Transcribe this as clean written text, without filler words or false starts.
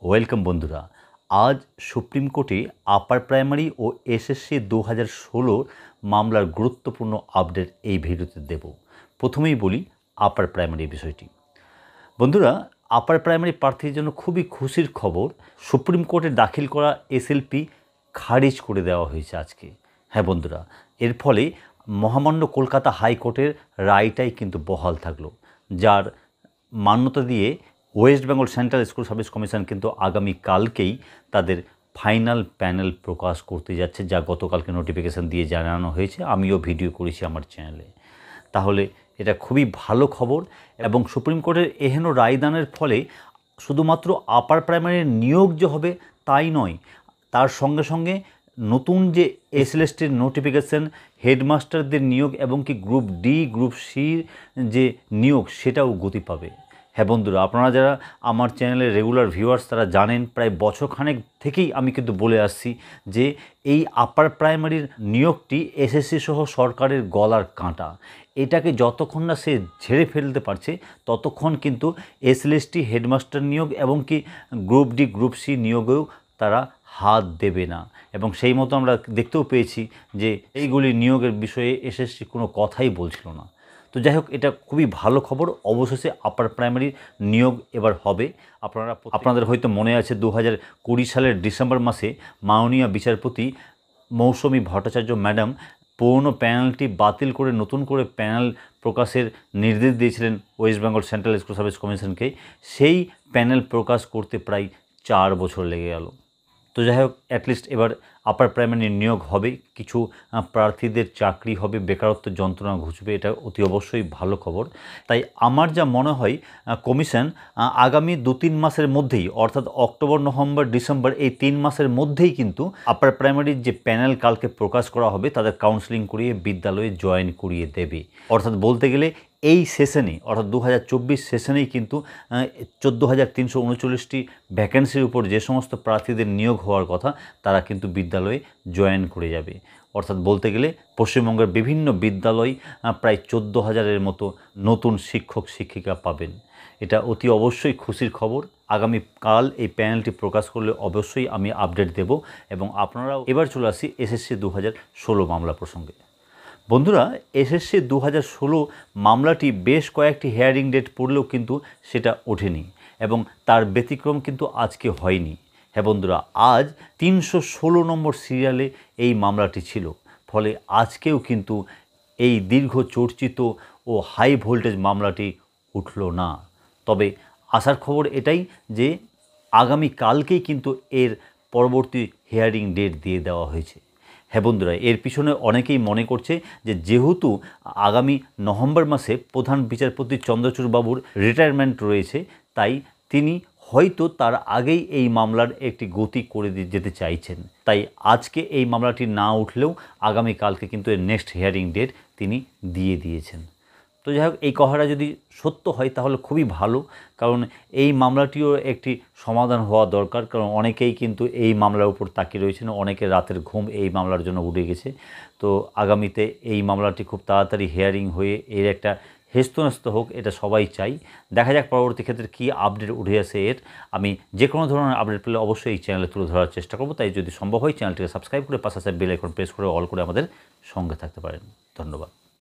Welcome বন্ধুরা। আজ supreme কোর্টে আপার প্রাইমারি ও এসএসসি 2016 মামলার গুরুত্বপূর্ণ আপডেট এই ভিডিওতে দেব। প্রথমেই বলি আপার প্রাইমারি বিষয়টি। বন্ধুরা, আপার প্রাইমারি প্রার্থীর জন্য খুবই খুশির খবর, সুপ্রিম কোর্টে দাখিল করা এসএলপি খারিজ করে দেওয়া হয়েছে আজকে। হ্যাঁ বন্ধুরা, এর ফলে মহামান্য কলকাতা হাইকোর্টের রায়টাই কিন্তু বহাল থাকলো, যার মান্যতা দিয়ে West Bengal central school service commission কিন্তু আগামীকালকেই তাদের ফাইনাল প্যানেল প্রকাশ করতে যাচ্ছে, যা গতকালকে নোটিফিকেশান দিয়ে জানানো হয়েছে। আমিও ভিডিও করেছি আমার চ্যানেলে। তাহলে এটা খুবই ভালো খবর এবং সুপ্রিম কোর্টের এহেন রায়দানের ফলে শুধুমাত্র আপার প্রাইমারির নিয়োগ যে হবে তাই নয়, তার সঙ্গে সঙ্গে নতুন যে এসএলএসটির নোটিফিকেশান, হেডমাস্টারদের নিয়োগ এবং কি গ্রুপ ডি গ্রুপ সির যে নিয়োগ সেটাও গতি পাবে। হ্যাঁ বন্ধুরা, আপনারা যারা আমার চ্যানেলের রেগুলার ভিউয়ার্স তারা জানেন, প্রায় বছরখানেক থেকেই আমি কিন্তু বলে আসছি যে এই আপার প্রাইমারির নিয়োগটি এসএসসি সহ সরকারের গলার কাঁটা। এটাকে যতক্ষণ না সে ঝেড়ে ফেলতে পারছে ততক্ষণ কিন্তু এসএলএসটি হেডমাস্টার নিয়োগ এবং কি গ্রুপ ডি গ্রুপ সি নিয়োগেও তারা হাত দেবে না। এবং সেই মতো আমরা দেখতেও পেয়েছি যে এইগুলি নিয়োগের বিষয়ে এসএসসি কোনো কথাই বলছিল না। তো যাই হোক, এটা খুবই ভালো খবর। অবশেষে আপার প্রাইমারি নিয়োগ এবার হবে। আপনাদের হয়তো মনে আছে 2020 সালের ডিসেম্বর মাসে মাননীয় বিচারপতি মৌসুমী ভট্টাচার্য ম্যাডাম পুরনো প্যানেলটি বাতিল করে নতুন করে প্যানেল প্রকাশের নির্দেশ দিয়েছিলেন West Bengal central school service কমিশনকে। সেই প্যানেল প্রকাশ করতে প্রায় 4 বছর লেগে গেল। তো যাই হোক, অ্যাটলিস্ট এবার আপার প্রাইমারি নিয়োগ হবে, কিছু প্রার্থীদের চাকরি হবে, বেকারত্ব যন্ত্রণা ঘুচবে। এটা অতি অবশ্যই ভালো খবর। তাই আমার যা মনে হয় কমিশন আগামী 2-3 মাসের মধ্যেই, অর্থাৎ অক্টোবর, নভেম্বর, ডিসেম্বর এই 3 মাসের মধ্যেই কিন্তু আপার প্রাইমারির যে প্যানেল কালকে প্রকাশ করা হবে তাদের কাউন্সেলিং করিয়ে বিদ্যালয়ে জয়েন করিয়ে দেবে। অর্থাৎ বলতে গেলে এই সেশনে, অর্থাৎ 2024 সেশনেই কিন্তু 14,339টি ভ্যাকেন্সির উপর যে সমস্ত প্রার্থীদের নিয়োগ হওয়ার কথা তারা কিন্তু বিদ্যালয়ে জয়েন করে যাবে। অর্থাৎ বলতে গেলে পশ্চিমবঙ্গের বিভিন্ন বিদ্যালয় প্রায় 14,000-এর মতো নতুন শিক্ষক শিক্ষিকা পাবেন। এটা অতি অবশ্যই খুশির খবর। আগামীকাল এই প্যানেলটি প্রকাশ করলে অবশ্যই আমি আপডেট দেব। এবং আপনারাও এবার চলে আসি এসএসসি 2016 মামলা প্রসঙ্গে। বন্ধুরা, এসএসসি 2016 মামলাটি বেশ কয়েকটি হিয়ারিং ডেট পড়লেও কিন্তু সেটা ওঠেনি এবং তার ব্যতিক্রম কিন্তু আজকে হয়নি। হ্যাঁ বন্ধুরা, আজ 316 নম্বর সিরিয়ালে এই মামলাটি ছিল। ফলে আজকেও কিন্তু এই দীর্ঘ চর্চিত ও হাই ভোল্টেজ মামলাটি উঠল না। তবে আসার খবর এটাই যে আগামীকালকেই কিন্তু এর পরবর্তী হিয়ারিং ডেট দিয়ে দেওয়া হয়েছে। হ্যাঁ বন্ধুরা, এর পিছনে অনেকেই মনে করছে যে যেহেতু আগামী নভেম্বর মাসে প্রধান বিচারপতি চন্দ্রচূড় বাবুর রিটায়ারমেন্ট রয়েছে, তাই তিনি হয়তো তার আগেই এই মামলার একটি গতি করে যেতে চাইছেন। তাই আজকে এই মামলাটি না উঠলেও আগামীকালকে কিন্তু এর নেক্সট হিয়ারিং ডেট তিনি দিয়ে দিয়েছেন। তো যাই হোক, এই কথাটা যদি সত্য হয় তাহলে খুবই ভালো, কারণ এই মামলাটিও একটি সমাধান হওয়া দরকার। কারণ অনেকেই কিন্তু এই মামলার উপর তাকিয়ে রয়েছেন, অনেকের রাতের ঘুম এই মামলার জন্য উঠে গেছে। তো আগামীতে এই মামলাটি খুব তাড়াতাড়ি হিয়ারিং হয়ে এর একটা হেস্তনেস্ত হোক, এটা সবাই চাই। দেখা যাক পরবর্তী ক্ষেত্রে কী আপডেট উঠে আসে এর। আমি যে কোনো ধরনের আপডেট পেলে অবশ্যই এই চ্যানেলে তুলে ধরার চেষ্টা করব। তাই যদি সম্ভব হয় চ্যানেলটিকে সাবস্ক্রাইব করে পাশে বেল আইকন প্রেস করে অল করে আমাদের সঙ্গে থাকতে পারেন। ধন্যবাদ।